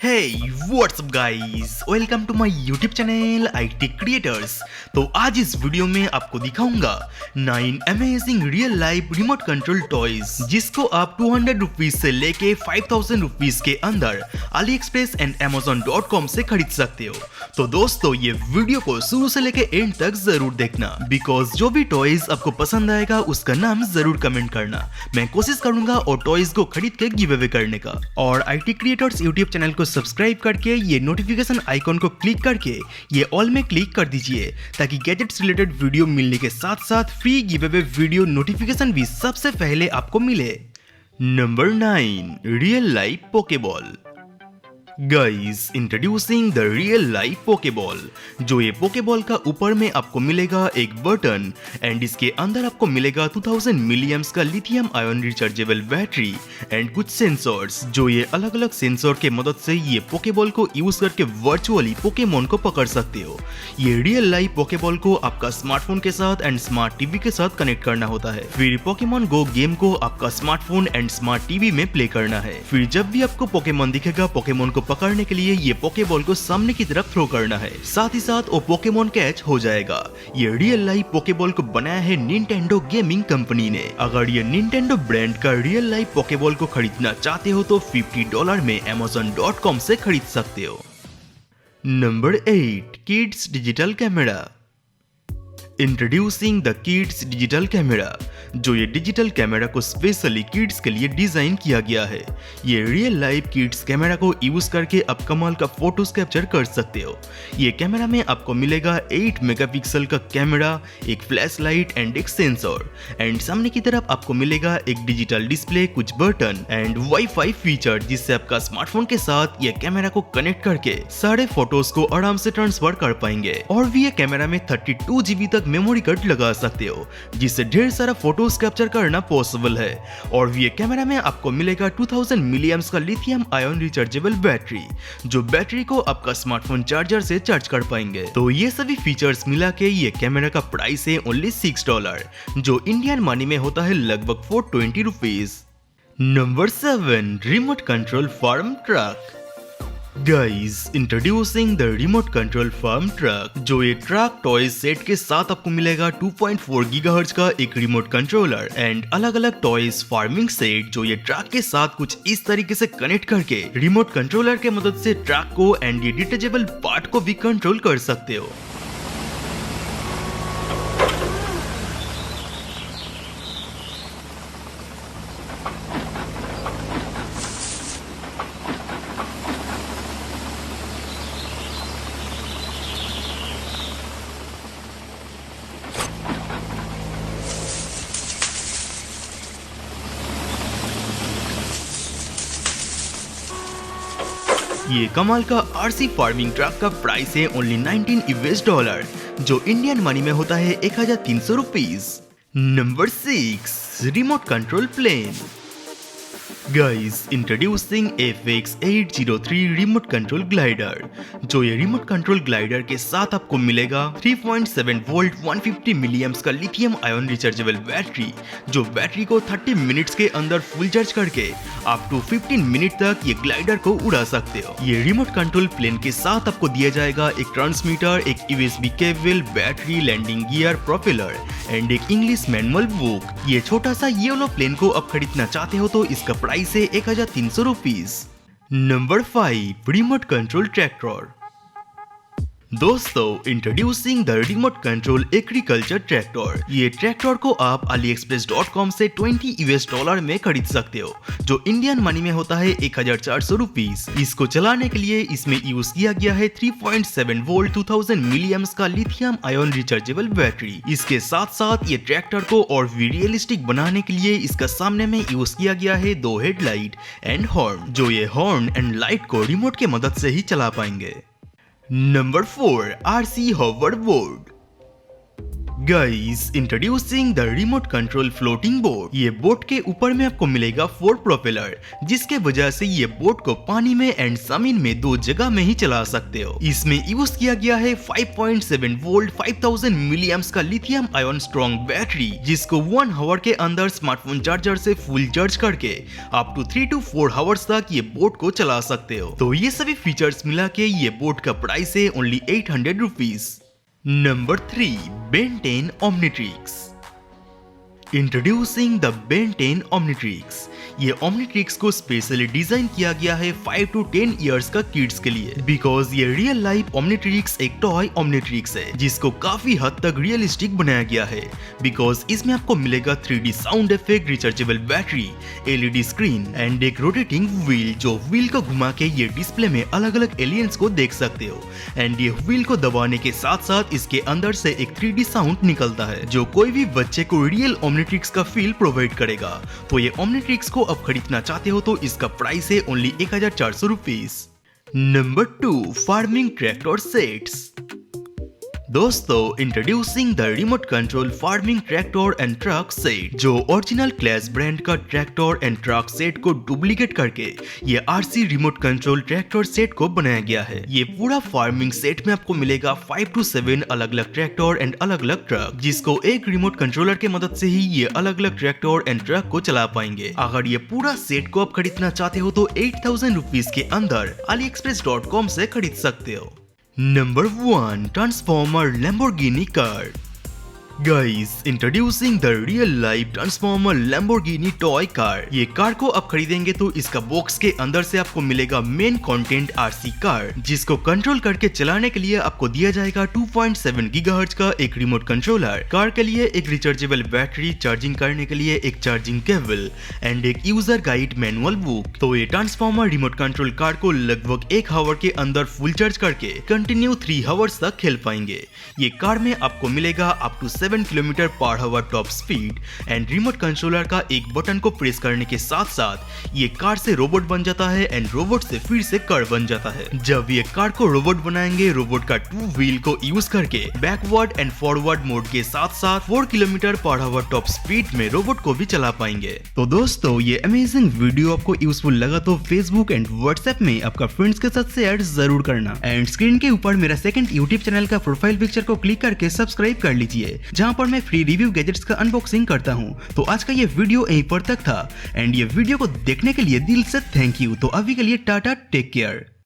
Hey, what's up guys? Welcome to my YouTube channel IT Creators। तो आज इस video में आपको दिखाऊंगा 9 amazing real life remote control toys जिसको आप 200 रुपीज से लेके 5000 रुपीज के अंदर AliExpress एंड Amazon.com से खरीद सकते हो। तो दोस्तों ये वीडियो को शुरू से लेके एंड तक जरूर देखना, बिकॉज जो भी टॉयज आपको पसंद आएगा उसका नाम जरूर कमेंट करना। मैं कोशिश करूंगा और टॉयज को खरीद के गिव अवे करने का। और IT Creators YouTube चैनल को सब्सक्राइब करके ये नोटिफिकेशन आइकॉन को क्लिक करके ये ऑल में क्लिक कर दीजिए, ताकि गैजेट्स रिलेटेड वीडियो मिलने के साथ साथ free give away video notification भी सबसे पहले आपको मिले। Number 9 real life Poké Ball. Guys, introducing the real life Poké Ball. जो ये पोकेबॉल का ऊपर में आपको मिलेगा एक बटन एंड इसके अंदर आपको मिलेगा 2000 मिलीएम्स का lithium ion rechargeable battery and कुछ सेंसर्स। जो ये अलग अलग सेंसर के मदद से ये पोकेबॉल को यूज करके वर्चुअली पोकेमोन को पकड़ सकते हो। ये रियल लाइफ पोकेबॉल को आपका स्मार्टफोन के साथ एंड स्मार्ट टीवी के साथ कनेक्ट करना होता है। फिर पोकेमोन गो गेम को आपका स्मार्टफोन एंड स्मार्ट टीवी में प्ले करना है। फिर जब भी आपको पोकेमोन दिखेगा, पोकेमोन को पकड़ने के लिए ये पोकेबॉल को सामने की तरफ थ्रो करना है, साथ ही साथ वो पोकेमोन कैच हो जाएगा। ये रियल लाइफ पोकेबॉल को बनाया है निंटेंडो गेमिंग कंपनी ने। अगर ये निंटेंडो ब्रांड का रियल लाइफ पोकेबॉल को खरीदना चाहते हो तो $50 में Amazon.com से खरीद सकते हो। Number 8 kids digital camera. Introducing the kids digital camera. जो ये डिजिटल कैमरा को स्पेशली किड्स के लिए डिजाइन किया गया है। ये रियल लाइफ किड्स कैमरा को यूज करके आप कमाल का फोटोज कैप्चर कर सकते हो। ये कैमरा में आपको मिलेगा 8 मेगापिक्सल का कैमरा, एक फ्लैश लाइट एंड एक सेंसर एंड सामने की तरफ आपको मिलेगा एक डिजिटल डिस्प्ले, कुछ बटन एंड वाईफाई फीचर, जिससे आपका स्मार्टफोन के साथ ये कैमरा को कनेक्ट करके सारे फोटोज को आराम से ट्रांसफर कर पाएंगे। और भी ये कैमरा में 32 GB तक मेमोरी कार्ड लगा सकते हो, जिससे ढेर सारा फोटोज कैप्चर करना पॉसिबल है। और ये कैमरा में आपको मिलेगा 2000 मिलीएम्स का लिथियम आयन रिचार्जेबल बैटरी, जो बैटरी को आपका स्मार्टफोन चार्जर से चार्ज कर पाएंगे। तो ये सभी फीचर्स मिला के ये कैमरा का प्राइस है ओनली $6, जो इंडियन मनी में होता है लगभग 420 rupees. Number 7 remote control farm truck. Guys, introducing the remote control farm truck. जो ये ट्रक टॉय सेट के साथ आपको मिलेगा 2.4 गीगाहर्ट्ज का एक रिमोट कंट्रोलर एंड अलग अलग टॉयज फार्मिंग सेट, जो ये ट्रक के साथ कुछ इस तरीके से कनेक्ट करके रिमोट कंट्रोलर के मदद से ट्रक को एंड ये डिटेचेबल पार्ट को भी कंट्रोल कर सकते हो। ये कमाल का RC फार्मिंग ट्रक का प्राइस है ओनली $19, जो इंडियन मनी में होता है 1300 rupees. Number 6 remote control plane. Guys, introducing FX803 remote control glider. जो ये रिमोट कंट्रोल ग्लाइडर के साथ आपको मिलेगा 3.7 वोल्ट 150 मिलीएम्स का लिथियम आयन रिचार्जेबल बैटरी, जो बैटरी को 30 मिनट्स के अंदर फुल चार्ज करके अप टू 15 मिनट तक ये ग्लाइडर को उड़ा सकते हो। ये रिमोट कंट्रोल प्लेन के साथ आपको दिया जाएगा एक ट्रांसमीटर, एक USB cable, battery, landing gear, propeller and एक इंग्लिश मैनुअल बुक। ये छोटा सा येलो प्लेन को आप खरीदना चाहते हो तो इसका प्राइस है 1300 rupees. Number 5 remote control tractor. दोस्तों, introducing the remote control agriculture tractor. ये ट्रैक्टर को आप AliExpress.com से $20 में खरीद सकते हो, जो इंडियन मनी में होता है 1400 रुपीज। इसको चलाने के लिए इसमें यूज किया गया है 3.7 वोल्ट 2000 मिलीएम्स का लिथियम आयन रिचार्जेबल बैटरी। इसके साथ साथ ये ट्रैक्टर को और भी रियलिस्टिक बनाने के लिए इसका सामने में यूज किया गया है 2 हेडलाइट एंड हॉर्न, जो ये हॉर्न एंड लाइट को रिमोट के मदद से ही चला पाएंगे। Number 4 RC hoverboard. Guys, introducing the remote control floating boat. ये बोट के ऊपर में आपको मिलेगा 4 प्रोपेलर, जिसके वजह से ये बोट को पानी में एंड जमीन में 2 जगह में ही चला सकते हो। इसमें यूज किया गया है 5.7 वोल्ट 5000 मिलीएम्प्स का लिथियम आयन स्ट्रॉन्ग बैटरी, जिसको 1 आवर के अंदर स्मार्टफोन चार्जर से फुल चार्ज करके अप टू 3 to 4 आवर्स तक ये बोट को चला सकते हो। तो ये सभी फीचर्स मिला के ये बोट का प्राइस है only 800 rupees. Number 3, Ben 10 OMNITRIX। Introducing the Ben 10 OMNITRIX। ये OMNITRIX को स्पेशली डिजाइन किया गया है 5 to 10 इयर्स का किड्स के लिए, बिकॉज ये रियल लाइफ OMNITRIX एक टॉय OMNITRIX है जिसको काफी हद तक रियलिस्टिक बनाया गया है, बिकॉज इसमें आपको मिलेगा 3D sound effect, rechargeable battery, LED screen and एक रोटेटिंग व्हील, जो व्हील को घुमा के ये डिस्प्ले में अलग अलग एलियंस को देख सकते हो। एंड ये व्हील को दबाने के साथ साथ इसके अंदर से एक 3D साउंड निकलता है, जो कोई भी बच्चे को रियल OMNITRIX का फील प्रोवाइड करेगा। तो ये OMNITRIX को अब खरीदना चाहते हो तो इसका प्राइस है only 1400 rupees. Number 2, farming tractor sets. दोस्तों, introducing the remote control farming tractor and truck set, जो ओरिजिनल क्लास ब्रांड का ट्रैक्टर एंड ट्रक सेट को डुप्लीकेट करके ये RC remote control tractor set को बनाया गया है। ये पूरा फार्मिंग सेट में आपको मिलेगा 5 to 7 अलग अलग ट्रैक्टर एंड अलग अलग ट्रक, जिसको एक रिमोट कंट्रोलर के मदद से ही ये अलग अलग ट्रैक्टर एंड ट्रक को चला पाएंगे। अगर ये पूरा सेट को आप खरीदना चाहते हो तो 8000 रुपीज के अंदर AliExpress.com से खरीद सकते हो। Number 1, Transformer Lamborghini car। Guys, introducing the real life Transformer Lamborghini toy car। ये कार को आप खरीदेंगे तो इसका बॉक्स के अंदर से आपको मिलेगा मेन कंटेंट RC कार, जिसको कंट्रोल करके चलाने के लिए आपको दिया जाएगा 2.7 गीगाहर्ट्ज का एक रिमोट कंट्रोलर, कार के लिए एक रिचार्जेबल बैटरी, चार्जिंग करने के लिए एक चार्जिंग केबल एंड एक यूजर गाइड मैनुअल बुक। तो ये ट्रांसफॉर्मर रिमोट कंट्रोल कार को लगभग 1 आवर के अंदर फुल चार्ज करके कंटिन्यू 3 आवर्स तक खेल पाएंगे। ये कार में आपको मिलेगा up to 7 kilometre per hour top speed and remote controller का एक बटन को प्रेस करने के साथ साथ ये कार से रोबोट बन जाता है एंड रोबोट से फिर से कार बन जाता है। जब ये कार को रोबोट बनाएंगे, रोबोट का 2 व्हील को यूज करके बैकवर्ड एंड फॉरवर्ड मोड के साथ साथ 4 kilometre per hour top speed में रोबोट को भी चला पाएंगे। तो दोस्तों, ये अमेजिंग वीडियो आपको यूजफुल लगा तो फेसबुक एंड व्हाट्सएप में आपका फ्रेंड्स के साथ शेयर जरूर करना एंड स्क्रीन के ऊपर मेरा सेकंड यूट्यूब चैनल का प्रोफाइल पिक्चर को क्लिक करके सब्सक्राइब कर लीजिए, जहां पर मैं फ्री रिव्यू गैजेट्स का अनबॉक्सिंग करता हूं। तो आज का ये वीडियो यहीं पर तक था एंड ये वीडियो को देखने के लिए दिल से थैंक यू। तो अभी के लिए टाटा, टेक केयर।